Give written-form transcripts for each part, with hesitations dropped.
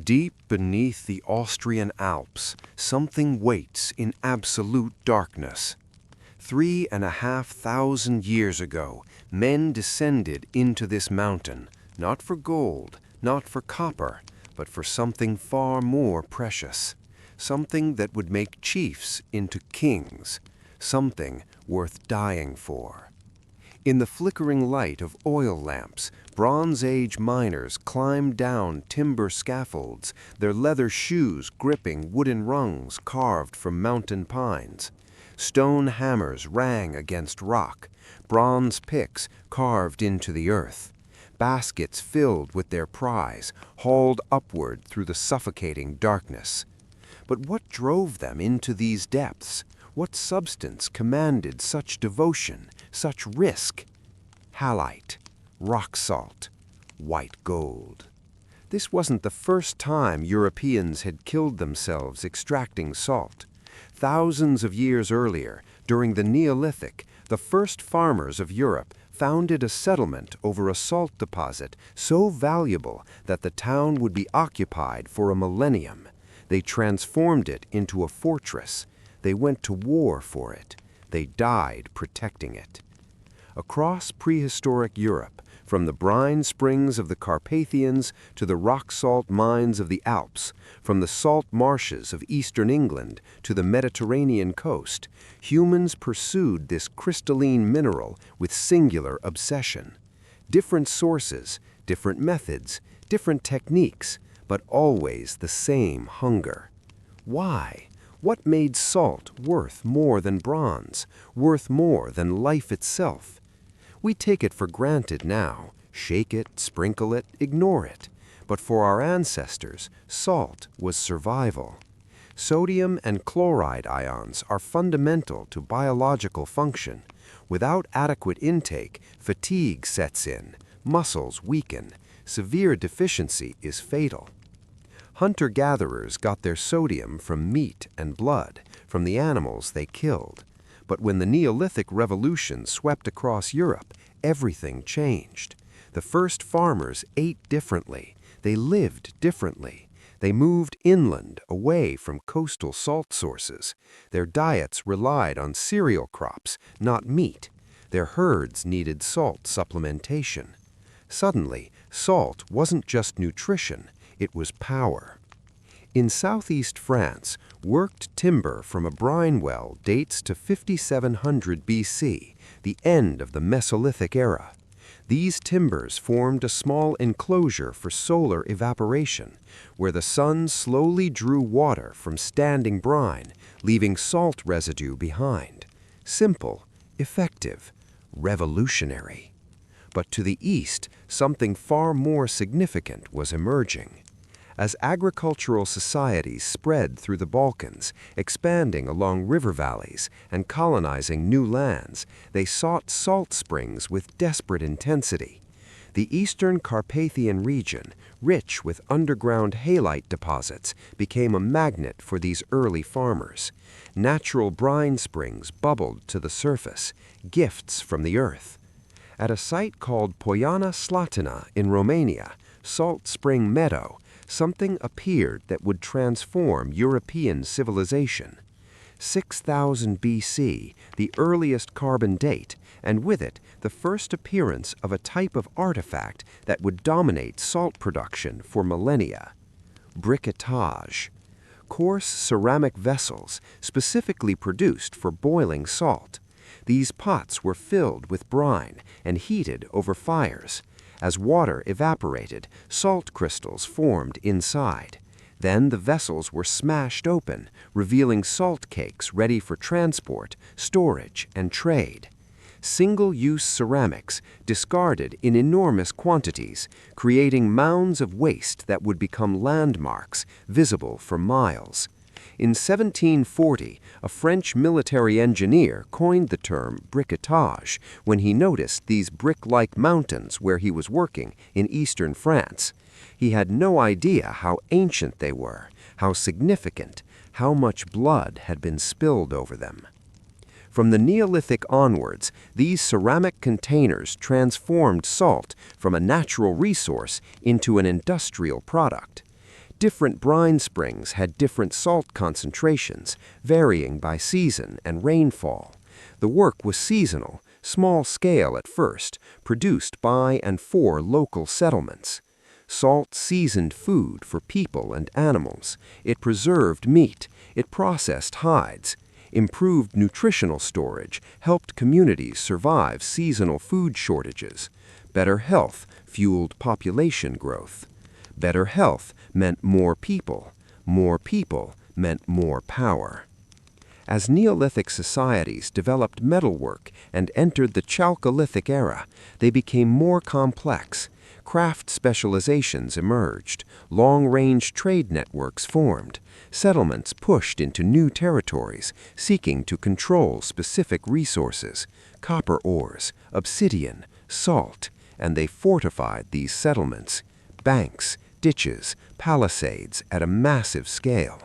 Deep beneath the Austrian Alps, something waits in absolute darkness. 3,500 years ago, men descended into this mountain, not for gold, not for copper, but for something far more precious, something that would make chiefs into kings, something worth dying for. In the flickering light of oil lamps, Bronze Age miners climbed down timber scaffolds, their leather shoes gripping wooden rungs carved from mountain pines. Stone hammers rang against rock, bronze picks carved into the earth. Baskets filled with their prize, hauled upward through the suffocating darkness. But what drove them into these depths? What substance commanded such devotion, such risk? Hallite, rock salt, white gold. This wasn't the first time Europeans had killed themselves extracting salt. Thousands of years earlier, during the Neolithic, the first farmers of Europe founded a settlement over a salt deposit so valuable that the town would be occupied for a millennium. They transformed it into a fortress. They went to war for it. They died protecting it. Across prehistoric Europe, from the brine springs of the Carpathians to the rock-salt mines of the Alps, from the salt marshes of eastern England to the Mediterranean coast, humans pursued this crystalline mineral with singular obsession. Different sources, different methods, different techniques, but always the same hunger. Why? What made salt worth more than bronze, worth more than life itself? We take it for granted now, shake it, sprinkle it, ignore it. But for our ancestors, salt was survival. Sodium and chloride ions are fundamental to biological function. Without adequate intake, fatigue sets in, muscles weaken, severe deficiency is fatal. Hunter-gatherers got their sodium from meat and blood, from the animals they killed. But when the Neolithic Revolution swept across Europe, everything changed. The first farmers ate differently. They lived differently. They moved inland, away from coastal salt sources. Their diets relied on cereal crops, not meat. Their herds needed salt supplementation. Suddenly, salt wasn't just nutrition. It was power. In southeast France, worked timber from a brine well dates to 5700 BC, the end of the Mesolithic era. These timbers formed a small enclosure for solar evaporation, where the sun slowly drew water from standing brine, leaving salt residue behind. Simple, effective, revolutionary. But to the east, something far more significant was emerging. As agricultural societies spread through the Balkans, expanding along river valleys and colonizing new lands, they sought salt springs with desperate intensity. The eastern Carpathian region, rich with underground halite deposits, became a magnet for these early farmers. Natural brine springs bubbled to the surface, gifts from the earth. At a site called Poiana Slatina in Romania, Salt Spring Meadow, something appeared that would transform European civilization. 6000 BC, the earliest carbon date, and with it the first appearance of a type of artifact that would dominate salt production for millennia. Briquetage. Coarse ceramic vessels specifically produced for boiling salt. These pots were filled with brine and heated over fires. As water evaporated, salt crystals formed inside. Then the vessels were smashed open, revealing salt cakes ready for transport, storage, and trade. Single-use ceramics, discarded in enormous quantities, creating mounds of waste that would become landmarks, visible for miles. In 1740, a French military engineer coined the term briquetage when he noticed these brick-like mountains where he was working in eastern France. He had no idea how ancient they were, how significant, how much blood had been spilled over them. From the Neolithic onwards, these ceramic containers transformed salt from a natural resource into an industrial product. Different brine springs had different salt concentrations, varying by season and rainfall. The work was seasonal, small scale at first, produced by and for local settlements. Salt seasoned food for people and animals. It preserved meat. It processed hides. Improved nutritional storage helped communities survive seasonal food shortages. Better health fueled population growth. Better health meant more people. More people meant more power. As Neolithic societies developed metalwork and entered the Chalcolithic era, they became more complex. Craft specializations emerged, long-range trade networks formed, settlements pushed into new territories, seeking to control specific resources, copper ores, obsidian, salt, and they fortified these settlements, banks, ditches, palisades at a massive scale.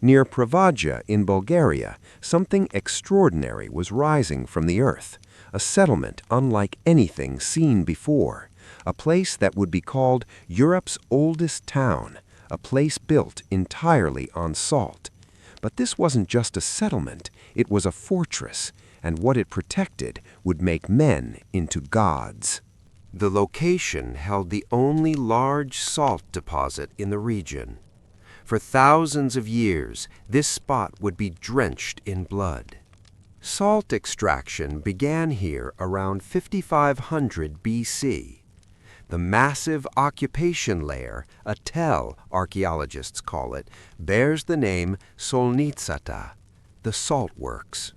Near Prevaja in Bulgaria, something extraordinary was rising from the earth, a settlement unlike anything seen before. A place that would be called Europe's oldest town, a place built entirely on salt. But this wasn't just a settlement, it was a fortress, and what it protected would make men into gods. The location held the only large salt deposit in the region. For thousands of years, this spot would be drenched in blood. Salt extraction began here around 5500 BC. The massive occupation layer, a tell archaeologists call it, bears the name Solnitsata, the salt works.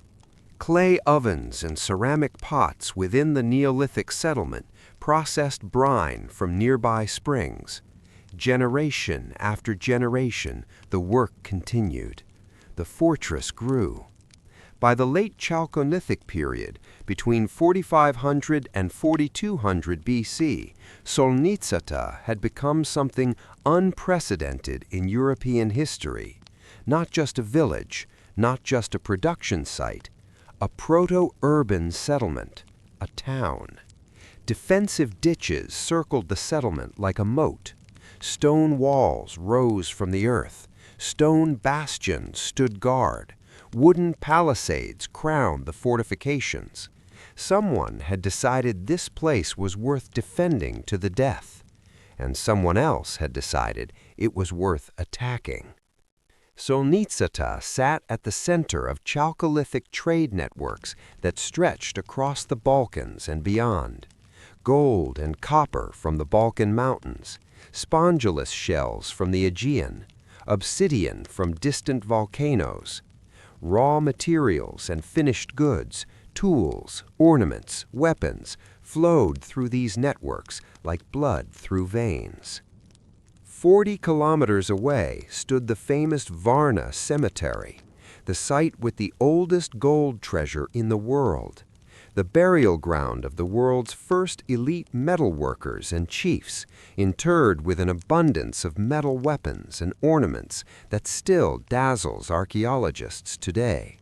Clay ovens and ceramic pots within the Neolithic settlement processed brine from nearby springs. Generation after generation, the work continued. The fortress grew. By the late Chalcolithic period, between 4500 and 4200 BC, Solnitsata had become something unprecedented in European history. Not just a village, not just a production site, a proto-urban settlement, a town. Defensive ditches circled the settlement like a moat. Stone walls rose from the earth. Stone bastions stood guard. Wooden palisades crowned the fortifications. Someone had decided this place was worth defending to the death, and someone else had decided it was worth attacking. Solnitsata sat at the center of Chalcolithic trade networks that stretched across the Balkans and beyond. Gold and copper from the Balkan mountains, spongylus shells from the Aegean, obsidian from distant volcanoes, raw materials and finished goods, tools, ornaments, weapons, flowed through these networks like blood through veins. 40 kilometers away stood the famous Varna Cemetery, the site with the oldest gold treasure in the world, the burial ground of the world's first elite metal workers and chiefs, interred with an abundance of metal weapons and ornaments that still dazzles archaeologists today.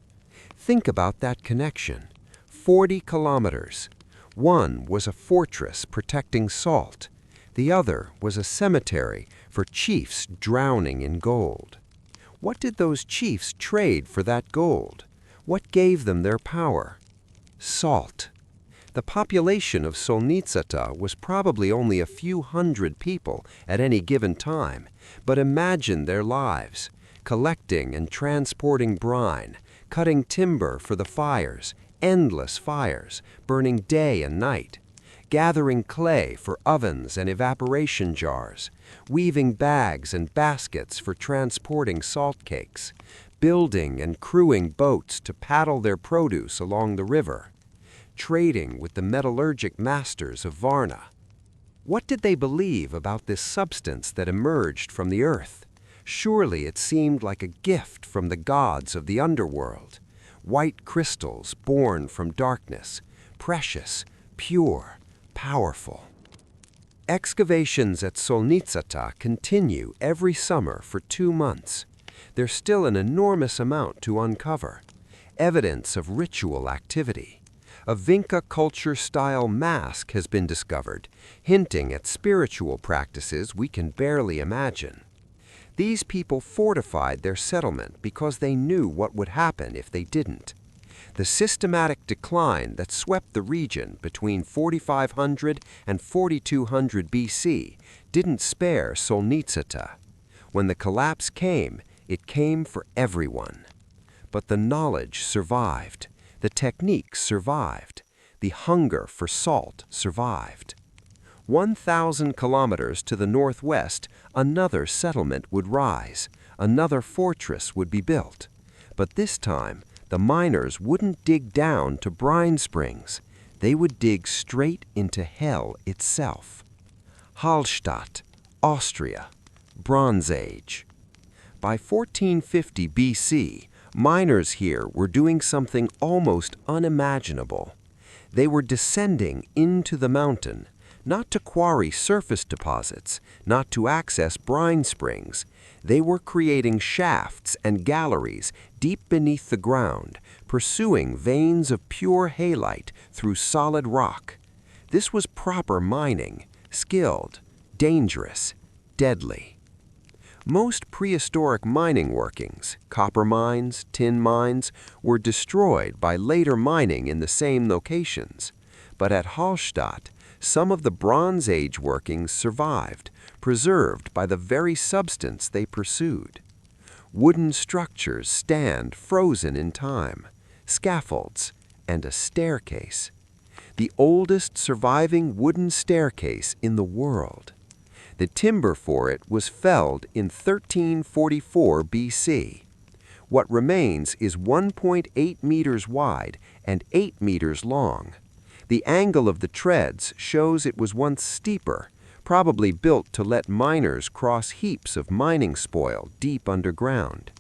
Think about that connection. 40 kilometers. One was a fortress protecting salt. The other was a cemetery for chiefs drowning in gold. What did those chiefs trade for that gold? What gave them their power? Salt. The population of Solnitsata was probably only a few hundred people at any given time, but imagine their lives, collecting and transporting brine, cutting timber for the fires, endless fires, burning day and night, gathering clay for ovens and evaporation jars, weaving bags and baskets for transporting salt cakes, building and crewing boats to paddle their produce along the river, trading with the metallurgic masters of Varna. What did they believe about this substance that emerged from the earth? Surely it seemed like a gift from the gods of the underworld. White crystals born from darkness, precious, pure, powerful. Excavations at Solnitsata continue every summer for 2 months. There's still an enormous amount to uncover. Evidence of ritual activity. A Vinca culture-style mask has been discovered, hinting at spiritual practices we can barely imagine. These people fortified their settlement because they knew what would happen if they didn't. The systematic decline that swept the region between 4500 and 4200 BC didn't spare Solnitsata. When the collapse came, it came for everyone. But the knowledge survived, the techniques survived, the hunger for salt survived. 1,000 kilometers to the northwest, another settlement would rise, another fortress would be built. But this time, the miners wouldn't dig down to brine springs. They would dig straight into hell itself. Hallstatt, Austria, Bronze Age. By 1450 BC, miners here were doing something almost unimaginable. They were descending into the mountain, not to quarry surface deposits, not to access brine springs. They were creating shafts and galleries deep beneath the ground, pursuing veins of pure halite through solid rock. This was proper mining, skilled, dangerous, deadly. Most prehistoric mining workings, copper mines, tin mines, were destroyed by later mining in the same locations. But at Hallstatt, some of the Bronze Age workings survived, preserved by the very substance they pursued. Wooden structures stand frozen in time, scaffolds, and a staircase. The oldest surviving wooden staircase in the world. The timber for it was felled in 1344 BC. What remains is 1.8 meters wide and 8 meters long. The angle of the treads shows it was once steeper, probably built to let miners cross heaps of mining spoil deep underground.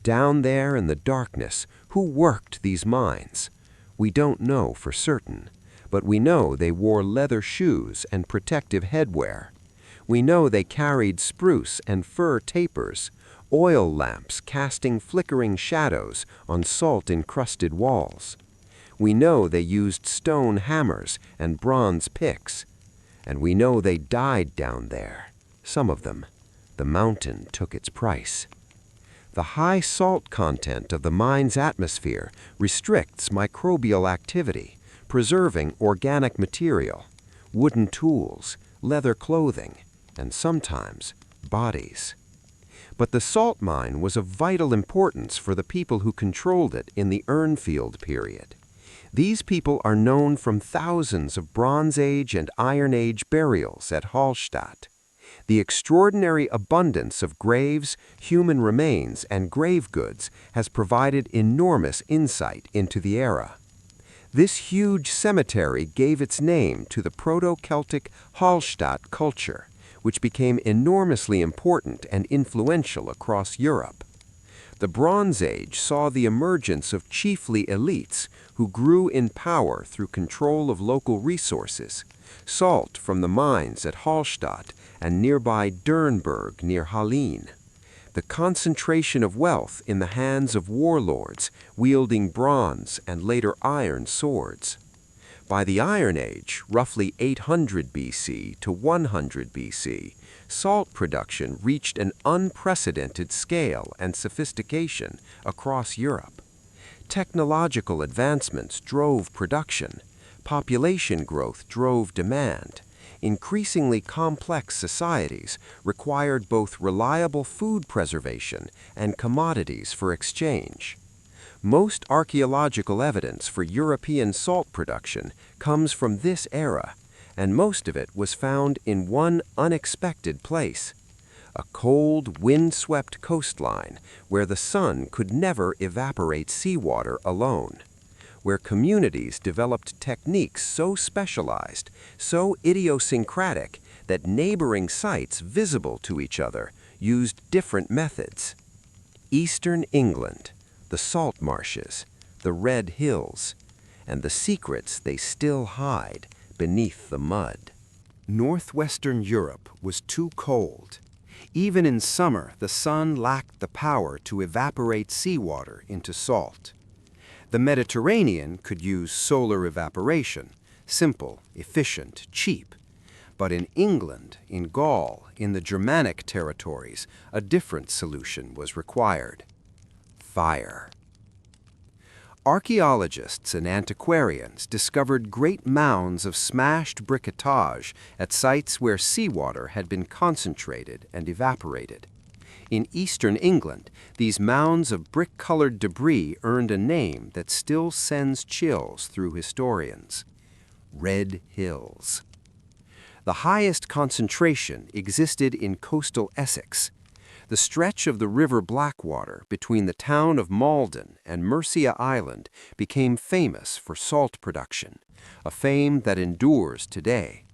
Down there in the darkness, who worked these mines? We don't know for certain, but we know they wore leather shoes and protective headwear. We know they carried spruce and fir tapers, oil lamps casting flickering shadows on salt-encrusted walls. We know they used stone hammers and bronze picks. And we know they died down there, some of them. The mountain took its price. The high salt content of the mine's atmosphere restricts microbial activity, preserving organic material, wooden tools, leather clothing, and sometimes bodies. But the salt mine was of vital importance for the people who controlled it in the Urnfield period. These people are known from thousands of Bronze Age and Iron Age burials at Hallstatt. The extraordinary abundance of graves, human remains, and grave goods has provided enormous insight into the era. This huge cemetery gave its name to the Proto-Celtic Hallstatt culture, which became enormously important and influential across Europe. The Bronze Age saw the emergence of chiefly elites who grew in power through control of local resources, salt from the mines at Hallstatt and nearby Dürnberg near Hallein. The concentration of wealth in the hands of warlords wielding bronze and later iron swords. By the Iron Age, roughly 800 BC to 100 BC, salt production reached an unprecedented scale and sophistication across Europe. Technological advancements drove production, population growth drove demand. Increasingly complex societies required both reliable food preservation and commodities for exchange. Most archaeological evidence for European salt production comes from this era, and most of it was found in one unexpected place: a cold, wind-swept coastline where the sun could never evaporate seawater alone, where communities developed techniques so specialized, so idiosyncratic, that neighboring sites visible to each other used different methods. Eastern England, the salt marshes, the red hills, and the secrets they still hide beneath the mud. Northwestern Europe was too cold. Even in summer, the sun lacked the power to evaporate seawater into salt. The Mediterranean could use solar evaporation, simple, efficient, cheap. But in England, in Gaul, in the Germanic territories, a different solution was required: fire. Archaeologists and antiquarians discovered great mounds of smashed briquetage at sites where seawater had been concentrated and evaporated. In eastern England, these mounds of brick-colored debris earned a name that still sends chills through historians: Red Hills. The highest concentration existed in coastal Essex. The stretch of the River Blackwater between the town of Malden and Mercia Island became famous for salt production, a fame that endures today.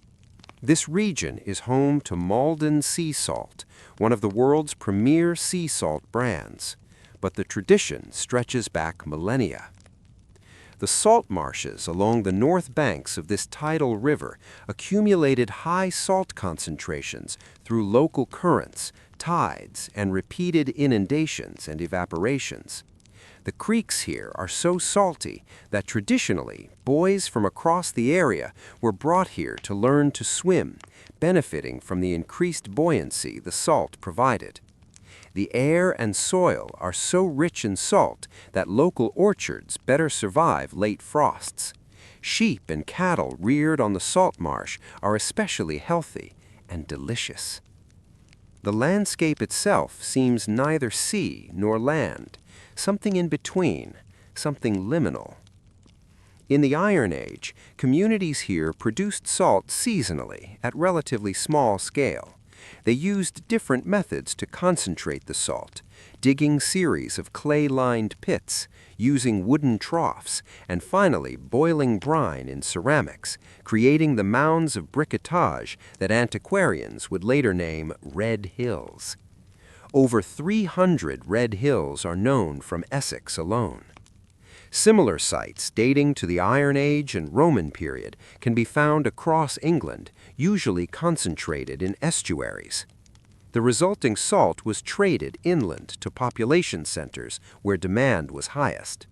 This region is home to Malden sea salt, one of the world's premier sea salt brands, but the tradition stretches back millennia. The salt marshes along the north banks of this tidal river accumulated high salt concentrations through local currents, tides, and repeated inundations and evaporations. The creeks here are so salty that traditionally boys from across the area were brought here to learn to swim, benefiting from the increased buoyancy the salt provided. The air and soil are so rich in salt that local orchards better survive late frosts. Sheep and cattle reared on the salt marsh are especially healthy and delicious. The landscape itself seems neither sea nor land, something in between, something liminal. In the Iron Age, communities here produced salt seasonally at relatively small scale. They used different methods to concentrate the salt, digging series of clay-lined pits, using wooden troughs, and finally boiling brine in ceramics, creating the mounds of briquetage that antiquarians would later name Red Hills. Over 300 red hills are known from Essex alone. Similar sites dating to the Iron Age and Roman period can be found across England, usually concentrated in estuaries. The resulting salt was traded inland to population centers where demand was highest.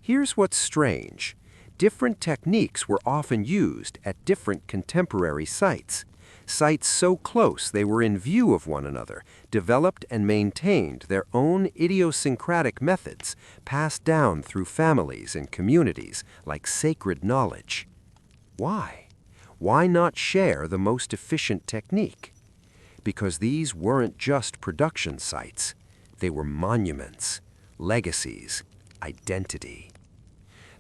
Here's what's strange. Different techniques were often used at different contemporary sites. Sites so close they were in view of one another developed and maintained their own idiosyncratic methods passed down through families and communities like sacred knowledge. Why? Why not share the most efficient technique? Because these weren't just production sites. They were monuments, legacies, identity.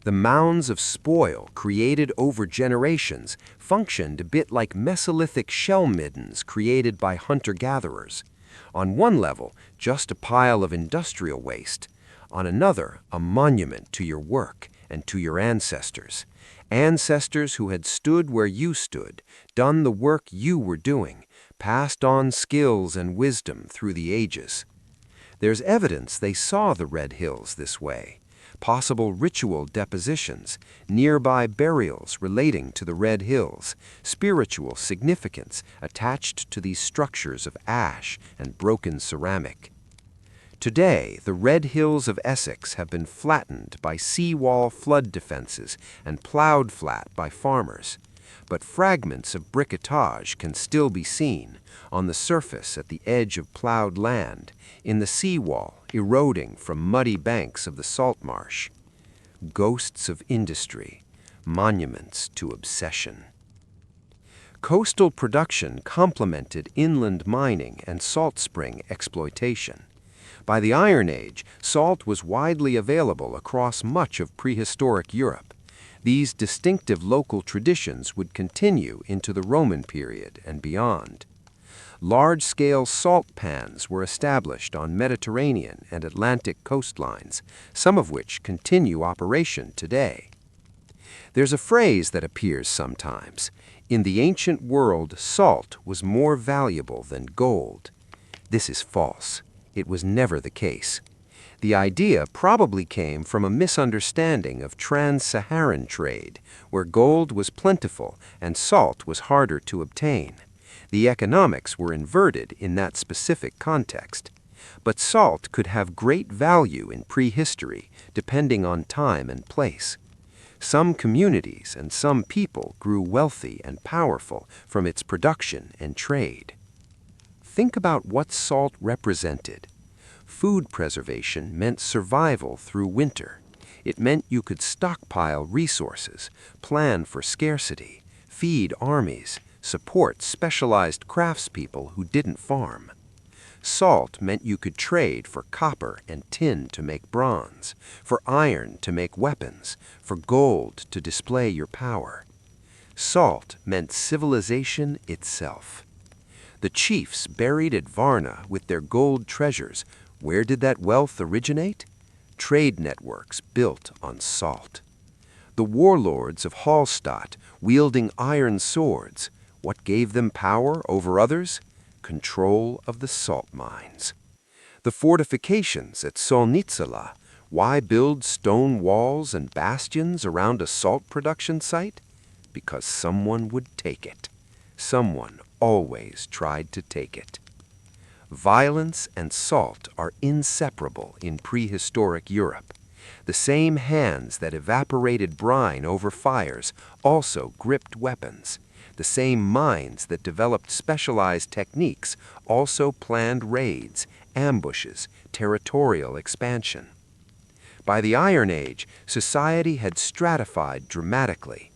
The mounds of spoil created over generations functioned a bit like Mesolithic shell middens created by hunter-gatherers. On one level, just a pile of industrial waste. On another, a monument to your work and to your ancestors. Ancestors who had stood where you stood, done the work you were doing, passed on skills and wisdom through the ages. There's evidence they saw the Red Hills this way. Possible ritual depositions, nearby burials relating to the Red Hills, spiritual significance attached to these structures of ash and broken ceramic. Today, the Red Hills of Essex have been flattened by seawall flood defenses and plowed flat by farmers. But fragments of briquetage can still be seen on the surface at the edge of plowed land, in the seawall eroding from muddy banks of the salt marsh. Ghosts of industry, monuments to obsession. Coastal production complemented inland mining and salt spring exploitation. By the Iron Age, salt was widely available across much of prehistoric Europe. These distinctive local traditions would continue into the Roman period and beyond. Large-scale salt pans were established on Mediterranean and Atlantic coastlines, some of which continue operation today. There's a phrase that appears sometimes: in the ancient world, salt was more valuable than gold. This is false. It was never the case. The idea probably came from a misunderstanding of trans-Saharan trade, where gold was plentiful and salt was harder to obtain. The economics were inverted in that specific context. But salt could have great value in prehistory, depending on time and place. Some communities and some people grew wealthy and powerful from its production and trade. Think about what salt represented. Food preservation meant survival through winter. It meant you could stockpile resources, plan for scarcity, feed armies, support specialized craftspeople who didn't farm. Salt meant you could trade for copper and tin to make bronze, for iron to make weapons, for gold to display your power. Salt meant civilization itself. The chiefs buried at Varna with their gold treasures, where did that wealth originate? Trade networks built on salt. The warlords of Hallstatt wielding iron swords, what gave them power over others? Control of the salt mines. The fortifications at Solnitsala, why build stone walls and bastions around a salt production site? Because someone would take it. Someone always tried to take it. Violence and salt are inseparable in prehistoric Europe. The same hands that evaporated brine over fires also gripped weapons. The same minds that developed specialized techniques also planned raids, ambushes, territorial expansion. By the Iron Age, society had stratified dramatically.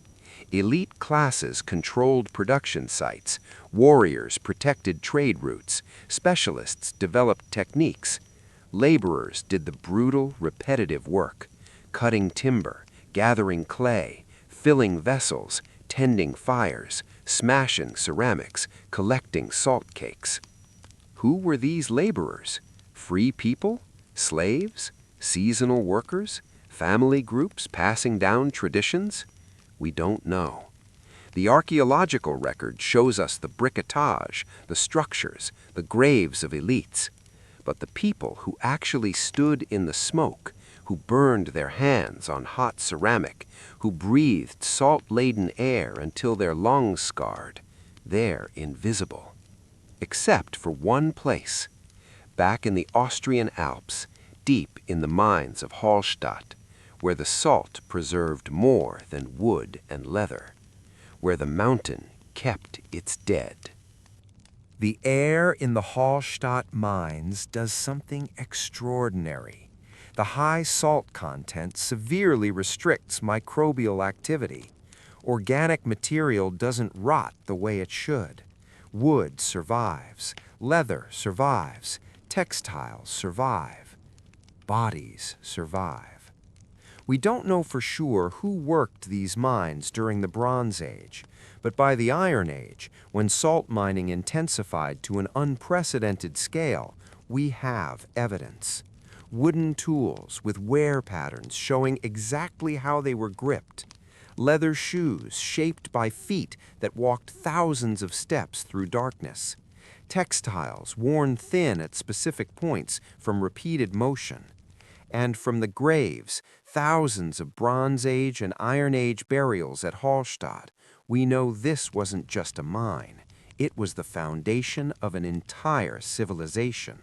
Elite classes controlled production sites, warriors protected trade routes, specialists developed techniques. Laborers did the brutal, repetitive work, cutting timber, gathering clay, filling vessels, tending fires, smashing ceramics, collecting salt cakes. Who were these laborers? Free people? Slaves? Seasonal workers? Family groups passing down traditions? We don't know. The archaeological record shows us the briquetage, the structures, the graves of elites. But the people who actually stood in the smoke, who burned their hands on hot ceramic, who breathed salt-laden air until their lungs scarred, they're invisible. Except for one place, back in the Austrian Alps, deep in the mines of Hallstatt, where the salt preserved more than wood and leather, where the mountain kept its dead. The air in the Hallstatt mines does something extraordinary. The high salt content severely restricts microbial activity. Organic material doesn't rot the way it should. Wood survives, leather survives, textiles survive, bodies survive. We don't know for sure who worked these mines during the Bronze Age, but by the Iron Age, when salt mining intensified to an unprecedented scale, we have evidence. Wooden tools with wear patterns showing exactly how they were gripped. Leather shoes shaped by feet that walked thousands of steps through darkness. Textiles worn thin at specific points from repeated motion. And from the graves, thousands of Bronze Age and Iron Age burials at Hallstatt, we know this wasn't just a mine. It was the foundation of an entire civilization.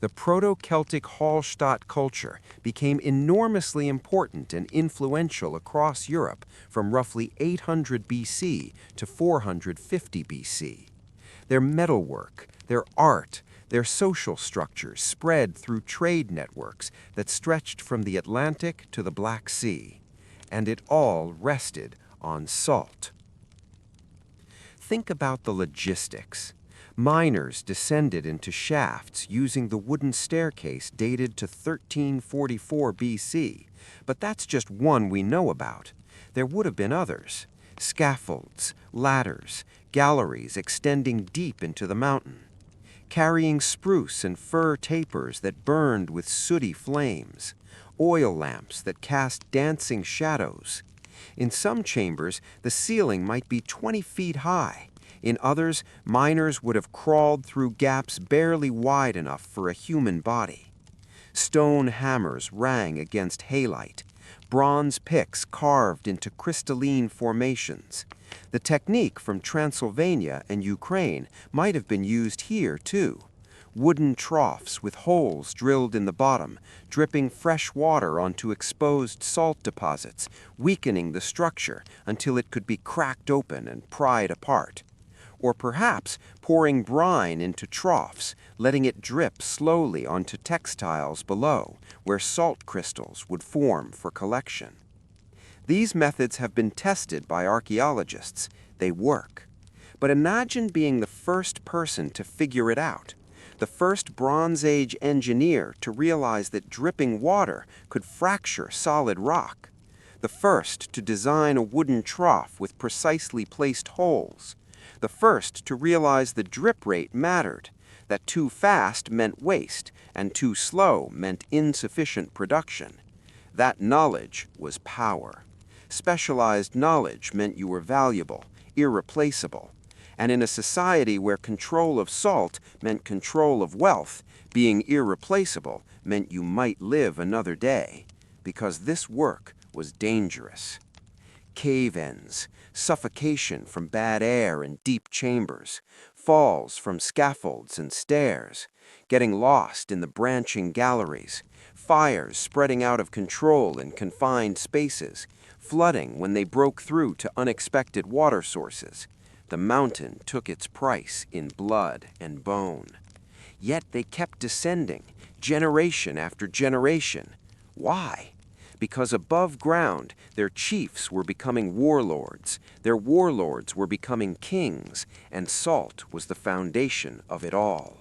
The Proto-Celtic Hallstatt culture became enormously important and influential across Europe from roughly 800 BC to 450 BC. Their metalwork, their art, their social structures spread through trade networks that stretched from the Atlantic to the Black Sea, and it all rested on salt. Think about the logistics. Miners descended into shafts using the wooden staircase dated to 1344 BC, but that's just one we know about. There would have been others. Scaffolds, ladders, galleries extending deep into the mountain. Carrying spruce and fir tapers that burned with sooty flames, oil lamps that cast dancing shadows. In some chambers, the ceiling might be 20 feet high. In others, miners would have crawled through gaps barely wide enough for a human body. Stone hammers rang against halite, bronze picks carved into crystalline formations. The technique from Transylvania and Ukraine might have been used here, too. wooden troughs with holes drilled in the bottom, dripping fresh water onto exposed salt deposits, weakening the structure until it could be cracked open and pried apart. Or perhaps pouring brine into troughs, letting it drip slowly onto textiles below, where salt crystals would form for collection. These methods have been tested by archaeologists. They work. But imagine being the first person to figure it out, the first Bronze Age engineer to realize that dripping water could fracture solid rock, the first to design a wooden trough with precisely placed holes, the first to realize the drip rate mattered, that too fast meant waste and too slow meant insufficient production. That knowledge was power. Specialized knowledge meant you were valuable, irreplaceable. And in a society where control of salt meant control of wealth, being irreplaceable meant you might live another day, because this work was dangerous. Cave-ins, suffocation from bad air in deep chambers, falls from scaffolds and stairs, getting lost in the branching galleries, fires spreading out of control in confined spaces, flooding when they broke through to unexpected water sources. The mountain took its price in blood and bone. Yet they kept descending, generation after generation. Why? Because above ground, their chiefs were becoming warlords, their warlords were becoming kings, and salt was the foundation of it all.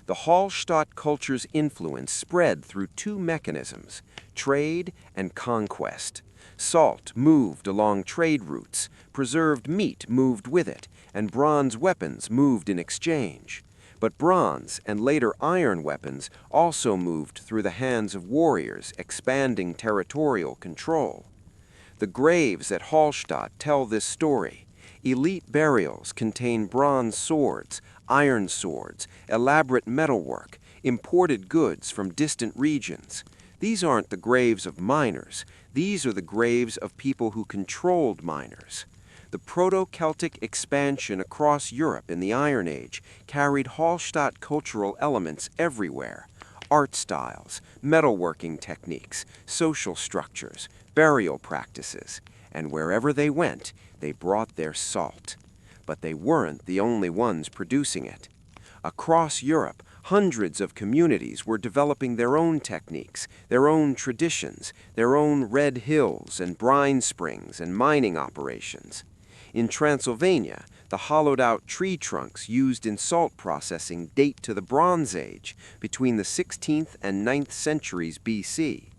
The Hallstatt culture's influence spread through two mechanisms, trade and conquest. Salt moved along trade routes, preserved meat moved with it, and bronze weapons moved in exchange. But bronze and later iron weapons also moved through the hands of warriors, expanding territorial control. The graves at Hallstatt tell this story. Elite burials contain bronze swords, iron swords, elaborate metalwork, imported goods from distant regions. These aren't the graves of miners. These are the graves of people who controlled miners. The Proto-Celtic expansion across Europe in the Iron Age carried Hallstatt cultural elements everywhere. Art styles, metalworking techniques, social structures, burial practices. And wherever they went, they brought their salt. But they weren't the only ones producing it. Across Europe, hundreds of communities were developing their own techniques, their own traditions, their own red hills and brine springs and mining operations. In Transylvania, the hollowed-out tree trunks used in salt processing date to the Bronze Age, between the 16th and 9th centuries BC.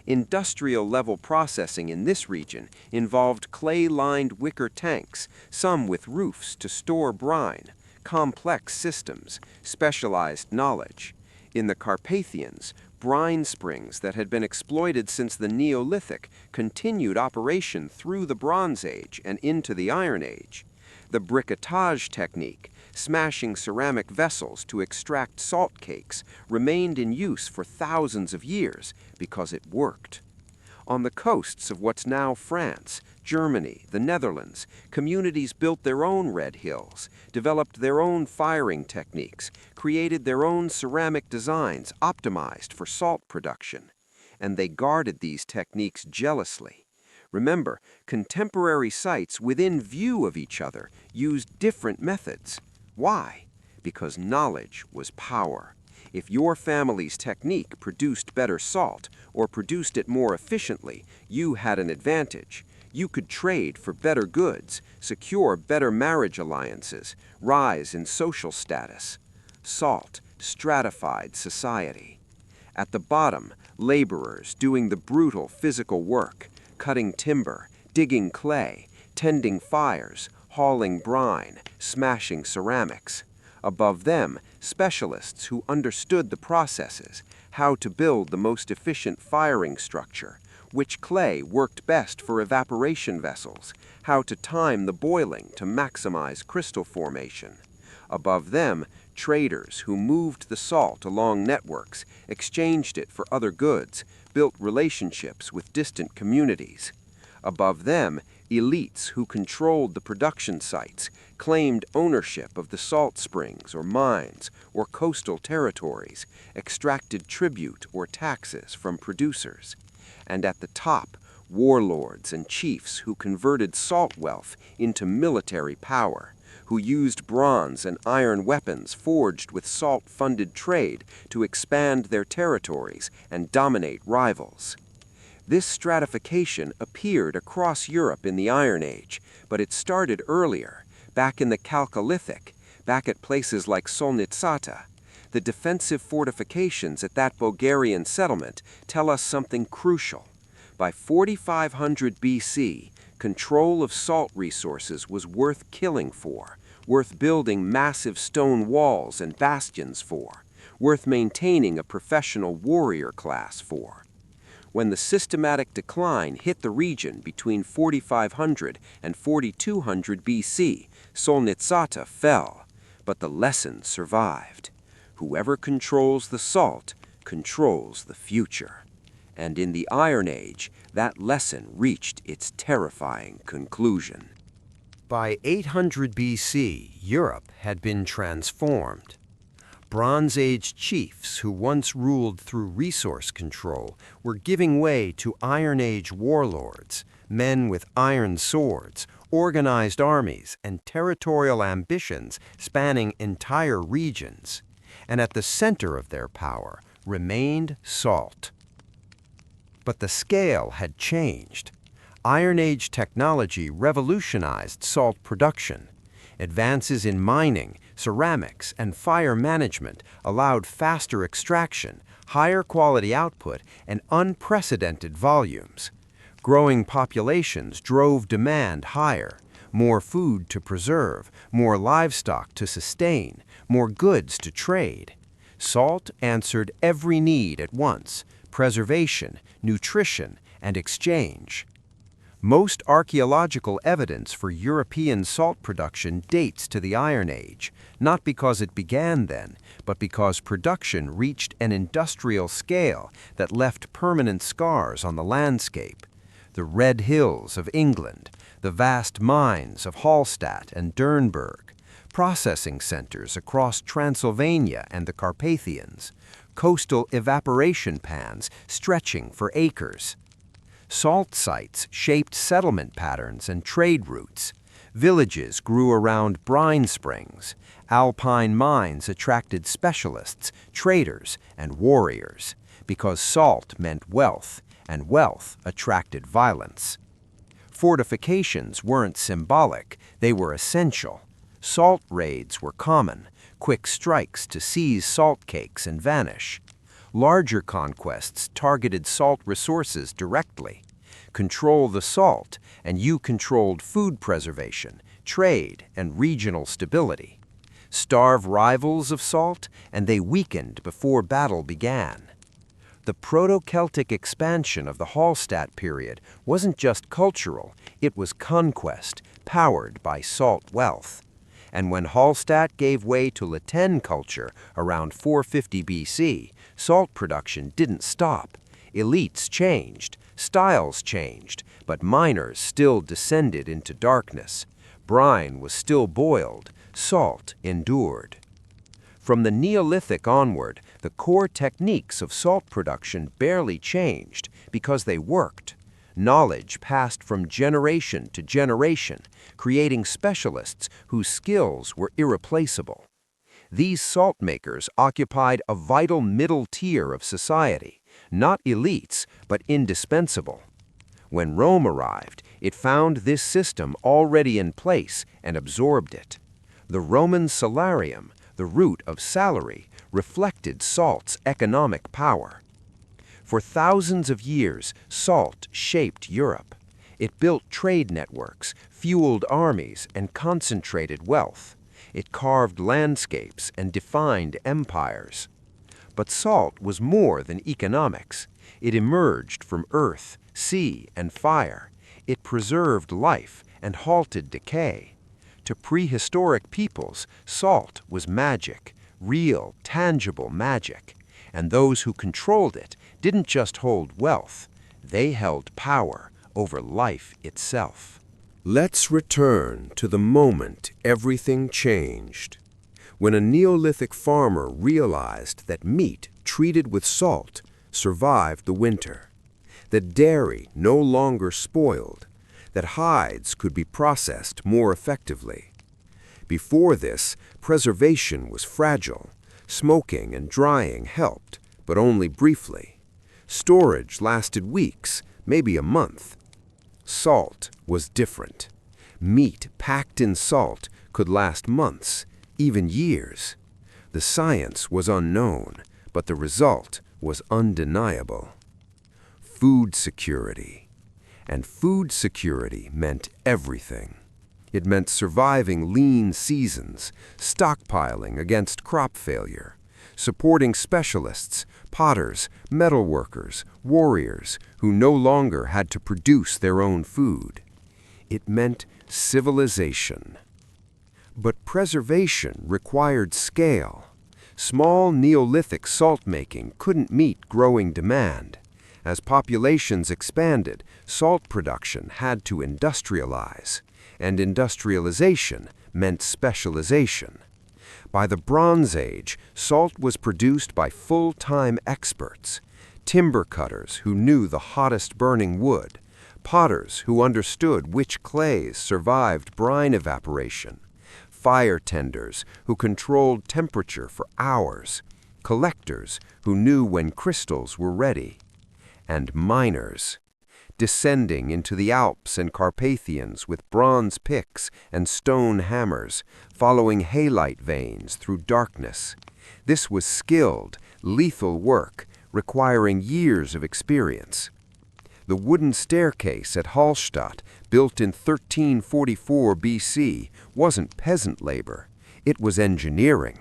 Industrial-level processing in this region involved clay-lined wicker tanks, some with roofs to store brine, complex systems, specialized knowledge. In the Carpathians, brine springs that had been exploited since the Neolithic continued operation through the Bronze Age and into the Iron Age. The briquetage technique, smashing ceramic vessels to extract salt cakes, remained in use for thousands of years because it worked. On the coasts of what's now France, Germany, the Netherlands, communities built their own red hills, developed their own firing techniques, created their own ceramic designs optimized for salt production. And they guarded these techniques jealously. Remember, contemporary sites within view of each other used different methods. Why? Because knowledge was power. If your family's technique produced better salt or produced it more efficiently, you had an advantage. You could trade for better goods, secure better marriage alliances, rise in social status. Salt stratified society. At the bottom, laborers doing the brutal physical work, cutting timber, digging clay, tending fires, hauling brine, smashing ceramics. Above them, specialists who understood the processes, how to build the most efficient firing structure, which clay worked best for evaporation vessels, how to time the boiling to maximize crystal formation. Above them, traders who moved the salt along networks, exchanged it for other goods, built relationships with distant communities. Above them, Elites who controlled the production sites claimed ownership of the salt springs or mines or coastal territories, extracted tribute or taxes from producers. And at the top, warlords and chiefs who converted salt wealth into military power, who used bronze and iron weapons forged with salt-funded trade to expand their territories and dominate rivals. This stratification appeared across Europe in the Iron Age, but it started earlier, back in the Chalcolithic, back at places like Solnitsata. The defensive fortifications at that Bulgarian settlement tell us something crucial. By 4500 BC, control of salt resources was worth killing for, worth building massive stone walls and bastions for, worth maintaining a professional warrior class for. When the systematic decline hit the region between 4500 and 4200 BC, Solnitsata fell, but the lesson survived. Whoever controls the salt controls the future. And in the Iron Age, that lesson reached its terrifying conclusion. By 800 BC, Europe had been transformed. Bronze Age chiefs who once ruled through resource control were giving way to Iron Age warlords, men with iron swords, organized armies, and territorial ambitions spanning entire regions. And at the center of their power remained salt. But the scale had changed. Iron Age technology revolutionized salt production. Advances in mining, ceramics, and fire management allowed faster extraction, higher quality output, and unprecedented volumes. Growing populations drove demand higher, more food to preserve, more livestock to sustain, more goods to trade. Salt answered every need at once: preservation, nutrition, and exchange. Most archaeological evidence for European salt production dates to the Iron Age, not because it began then, but because production reached an industrial scale that left permanent scars on the landscape. The red hills of England, the vast mines of Hallstatt and Durnburg, processing centers across Transylvania and the Carpathians, coastal evaporation pans stretching for acres. Salt sites shaped settlement patterns and trade routes. Villages grew around brine springs. Alpine mines attracted specialists, traders, and warriors, because salt meant wealth, and wealth attracted violence. Fortifications weren't symbolic, they were essential. Salt raids were common, quick strikes to seize salt cakes and vanish. Larger conquests targeted salt resources directly. Control the salt, and you controlled food preservation, trade, and regional stability. Starve rivals of salt, and they weakened before battle began. The Proto-Celtic expansion of the Hallstatt period wasn't just cultural, it was conquest, powered by salt wealth. And when Hallstatt gave way to Latin culture around 450 BC, salt production didn't stop. Elites changed, styles changed, but miners still descended into darkness. Brine was still boiled, salt endured. From the Neolithic onward, the core techniques of salt production barely changed because they worked. Knowledge passed from generation to generation, creating specialists whose skills were irreplaceable. These salt makers occupied a vital middle tier of society, not elites, but indispensable. When Rome arrived, it found this system already in place and absorbed it. The Roman salarium, the root of salary, reflected salt's economic power. For thousands of years, salt shaped Europe. It built trade networks, fueled armies, and concentrated wealth. It carved landscapes and defined empires. But salt was more than economics. It emerged from earth, sea, and fire. It preserved life and halted decay. To prehistoric peoples, salt was magic, real, tangible magic. And those who controlled it didn't just hold wealth, they held power over life itself. Let's return to the moment everything changed. When a Neolithic farmer realized that meat treated with salt survived the winter, that dairy no longer spoiled, that hides could be processed more effectively. Before this, preservation was fragile. Smoking and drying helped, but only briefly. Storage lasted weeks, maybe a month. Salt was different. Meat packed in salt could last months, even years. The science was unknown, but the result was undeniable. Food security. And food security meant everything. It meant surviving lean seasons, stockpiling against crop failure, supporting specialists, potters, metalworkers, warriors who no longer had to produce their own food. It meant civilization. But preservation required scale. Small Neolithic salt-making couldn't meet growing demand. As populations expanded, salt production had to industrialize, and industrialization meant specialization. By the Bronze Age, salt was produced by full-time experts, timber cutters who knew the hottest burning wood, potters who understood which clays survived brine evaporation, fire tenders who controlled temperature for hours, collectors who knew when crystals were ready, and miners, descending into the Alps and Carpathians with bronze picks and stone hammers, following halite veins through darkness. This was skilled, lethal work, requiring years of experience. The wooden staircase at Hallstatt, built in 1344 BC, wasn't peasant labor. It was engineering.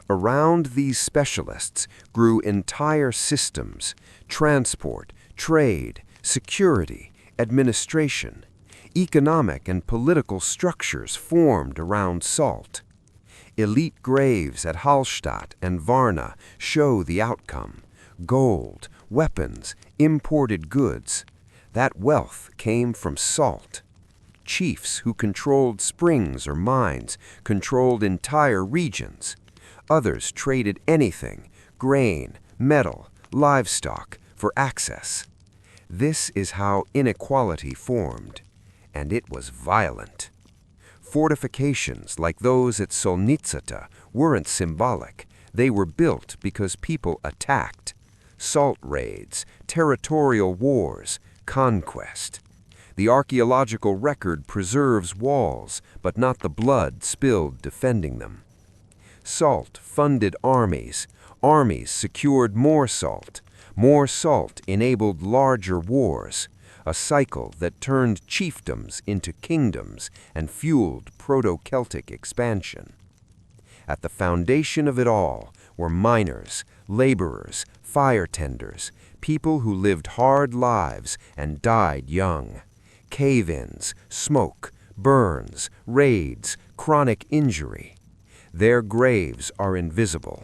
Around these specialists grew entire systems: transport, trade, security, administration. Economic and political structures formed around salt. Elite graves at Hallstatt and Varna show the outcome: gold, weapons, imported goods. That wealth came from salt. Chiefs who controlled springs or mines controlled entire regions. Others traded anything: grain, metal, livestock, for access. This is how inequality formed, and it was violent. Fortifications like those at Solnitsata weren't symbolic. They were built because people attacked. Salt raids, territorial wars, conquest. The archaeological record preserves walls, but not the blood spilled defending them. Salt funded armies. Armies secured more salt. More salt enabled larger wars, a cycle that turned chiefdoms into kingdoms and fueled Proto-Celtic expansion. At the foundation of it all were miners, laborers, fire tenders, people who lived hard lives and died young. Cave-ins, smoke, burns, raids, chronic injury. Their graves are invisible.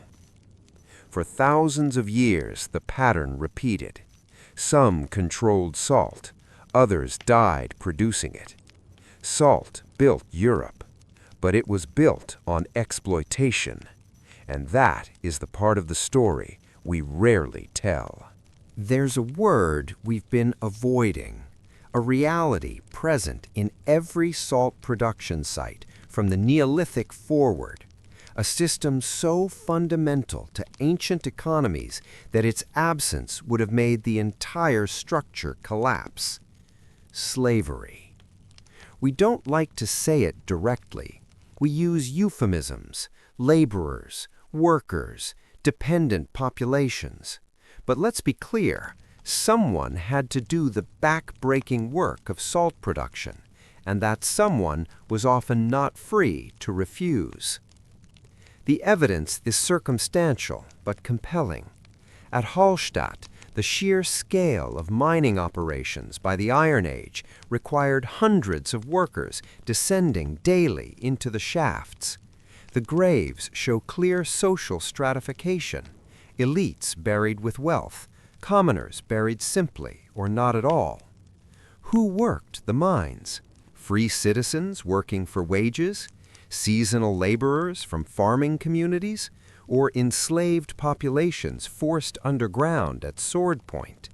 For thousands of years, the pattern repeated. Some controlled salt, others died producing it. Salt built Europe, but it was built on exploitation, and that is the part of the story we rarely tell. There's a word we've been avoiding, a reality present in every salt production site from the Neolithic forward. A system so fundamental to ancient economies that its absence would have made the entire structure collapse. Slavery. We don't like to say it directly. We use euphemisms: laborers, workers, dependent populations. But let's be clear, someone had to do the back-breaking work of salt production, and that someone was often not free to refuse. The evidence is circumstantial but compelling. At Hallstatt, the sheer scale of mining operations by the Iron Age required hundreds of workers descending daily into the shafts. The graves show clear social stratification: elites buried with wealth, commoners buried simply or not at all. Who worked the mines? free citizens working for wages, seasonal laborers from farming communities, or enslaved populations forced underground at sword point.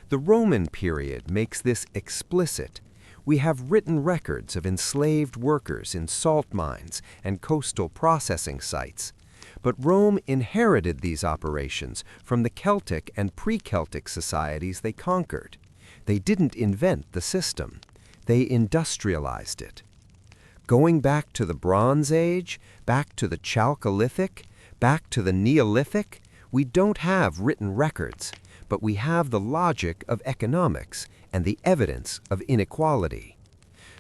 The Roman period makes this explicit. We have written records of enslaved workers in salt mines and coastal processing sites. But Rome inherited these operations from the Celtic and pre-Celtic societies they conquered. They didn't invent the system. They industrialized it. Going back to the Bronze Age, back to the Chalcolithic, back to the Neolithic, we don't have written records, but we have the logic of economics and the evidence of inequality.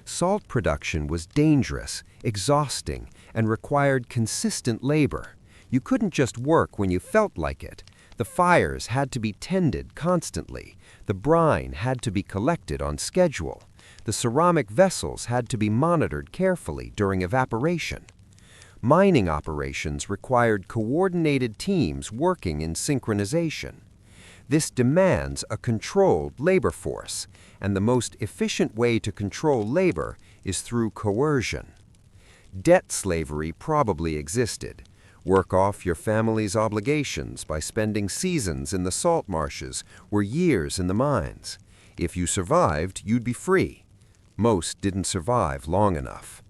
Salt production was dangerous, exhausting, and required consistent labor. You couldn't just work when you felt like it. The fires had to be tended constantly. The brine had to be collected on schedule. The ceramic vessels had to be monitored carefully during evaporation. Mining operations required coordinated teams working in synchronization. This demands a controlled labor force, and the most efficient way to control labor is through coercion. Debt slavery probably existed. Work off your family's obligations by spending seasons in the salt marshes or years in the mines. If you survived, you'd be free. Most didn't survive long enough.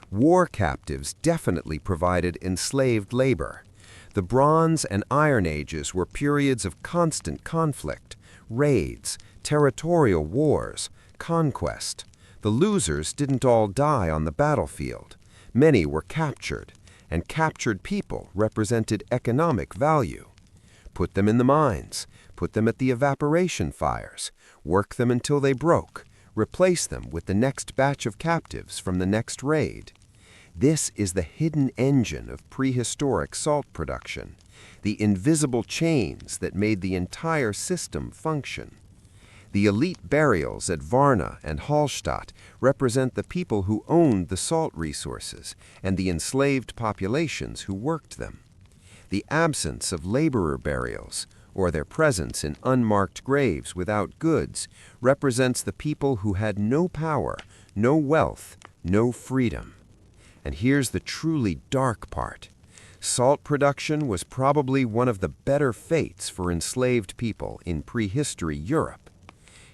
War captives definitely provided enslaved labor. The Bronze and Iron Ages were periods of constant conflict, raids, territorial wars, conquest. The losers didn't all die on the battlefield. Many were captured, and captured people represented economic value. Put them in the mines, put them at the evaporation fires, work them until they broke, replace them with the next batch of captives from the next raid. This is the hidden engine of prehistoric salt production, the invisible chains that made the entire system function. The elite burials at Varna and Hallstatt represent the people who owned the salt resources and the enslaved populations who worked them. The absence of laborer burials, or their presence in unmarked graves without goods, represents the people who had no power, no wealth, no freedom. And here's the truly dark part. Salt production was probably one of the better fates for enslaved people in prehistory Europe.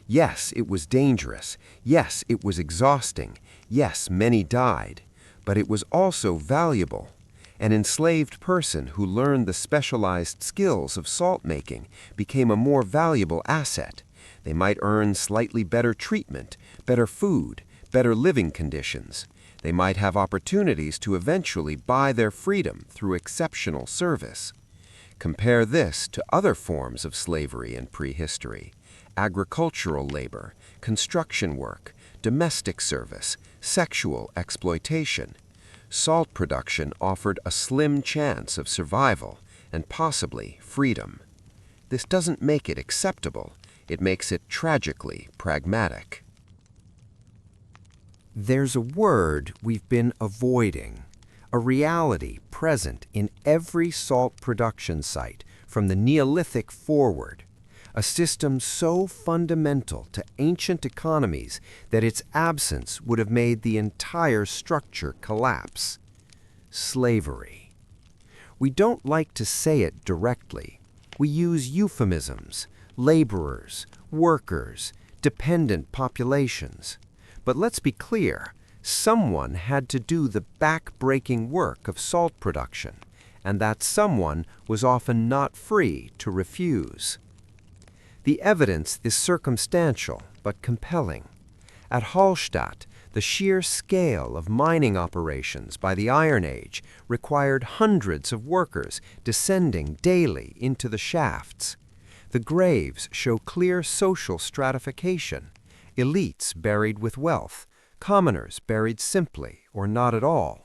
Yes, it was dangerous. Yes, it was exhausting. Yes, many died. But it was also valuable. An enslaved person who learned the specialized skills of salt making became a more valuable asset. They might earn slightly better treatment, better food, better living conditions. They might have opportunities to eventually buy their freedom through exceptional service. Compare this to other forms of slavery in prehistory: agricultural labor, construction work, domestic service, sexual exploitation. Salt production offered a slim chance of survival and possibly freedom. This doesn't make it acceptable. It makes it tragically pragmatic. There's a word we've been avoiding, a reality present in every salt production site from the Neolithic forward, a system so fundamental to ancient economies that its absence would have made the entire structure collapse: slavery. We don't like to say it directly. We use euphemisms: laborers, workers, dependent populations. But let's be clear, someone had to do the back-breaking work of salt production, and that someone was often not free to refuse. The evidence is circumstantial but compelling. At Hallstatt, the sheer scale of mining operations by the Iron Age required hundreds of workers descending daily into the shafts. The graves show clear social stratification: elites buried with wealth, commoners buried simply or not at all.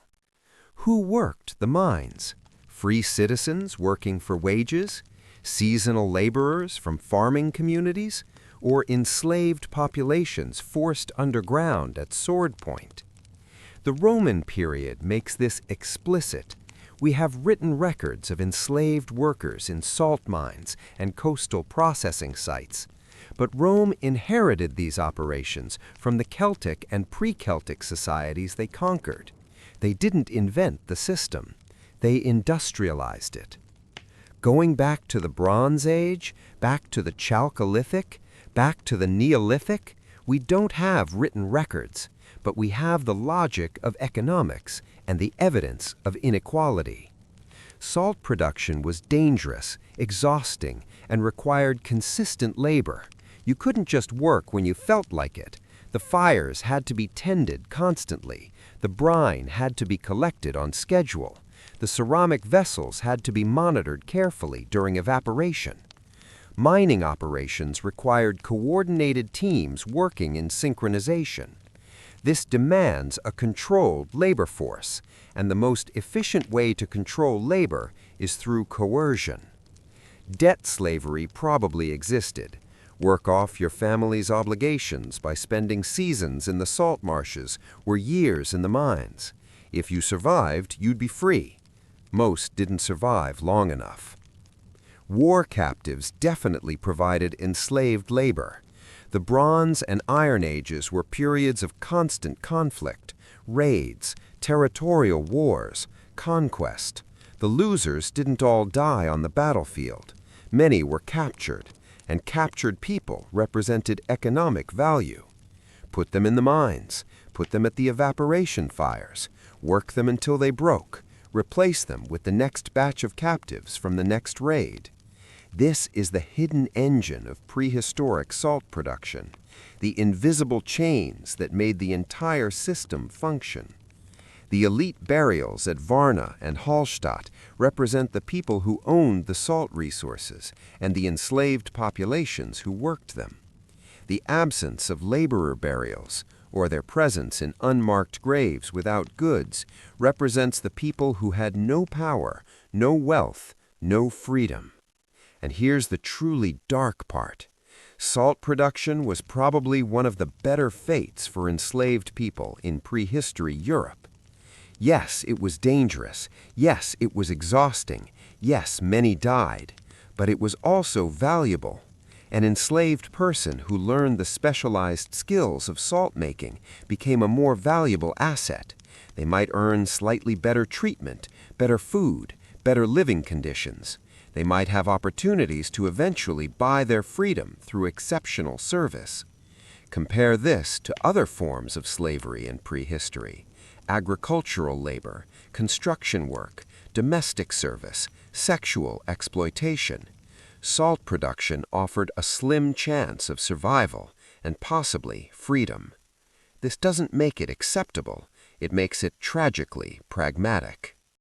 Who worked the mines? Free citizens working for wages, seasonal laborers from farming communities, or enslaved populations forced underground at sword point? The Roman period makes this explicit. We have written records of enslaved workers in salt mines and coastal processing sites. But Rome inherited these operations from the Celtic and pre-Celtic societies they conquered. They didn't invent the system. They industrialized it. Going back to the Bronze Age, back to the Chalcolithic, back to the Neolithic, we don't have written records, but we have the logic of economics and the evidence of inequality. Salt production was dangerous, exhausting, and required consistent labor. You couldn't just work when you felt like it. The fires had to be tended constantly. The brine had to be collected on schedule. The ceramic vessels had to be monitored carefully during evaporation. Mining operations required coordinated teams working in synchronization. This demands a controlled labor force, and the most efficient way to control labor is through coercion. Debt slavery probably existed. Work off your family's obligations by spending seasons in the salt marshes or years in the mines. If you survived, you'd be free. Most didn't survive long enough. War captives definitely provided enslaved labor. The Bronze and Iron Ages were periods of constant conflict, raids, territorial wars, conquest. The losers didn't all die on the battlefield. Many were captured, and captured people represented economic value. Put them in the mines, put them at the evaporation fires, work them until they broke, replace them with the next batch of captives from the next raid. This is the hidden engine of prehistoric salt production, the invisible chains that made the entire system function. The elite burials at Varna and Hallstatt represent the people who owned the salt resources and the enslaved populations who worked them. The absence of laborer burials, or their presence in unmarked graves without goods, represents the people who had no power, no wealth, no freedom. And here's the truly dark part. Salt production was probably one of the better fates for enslaved people in prehistory Europe. Yes, it was dangerous. Yes, it was exhausting. Yes, many died. But it was also valuable. An enslaved person who learned the specialized skills of salt making became a more valuable asset. They might earn slightly better treatment, better food, better living conditions. They might have opportunities to eventually buy their freedom through exceptional service. Compare this to other forms of slavery in prehistory: agricultural labor, construction work, domestic service, sexual exploitation. Salt production offered a slim chance of survival and possibly freedom. This doesn't make it acceptable, it makes it tragically pragmatic.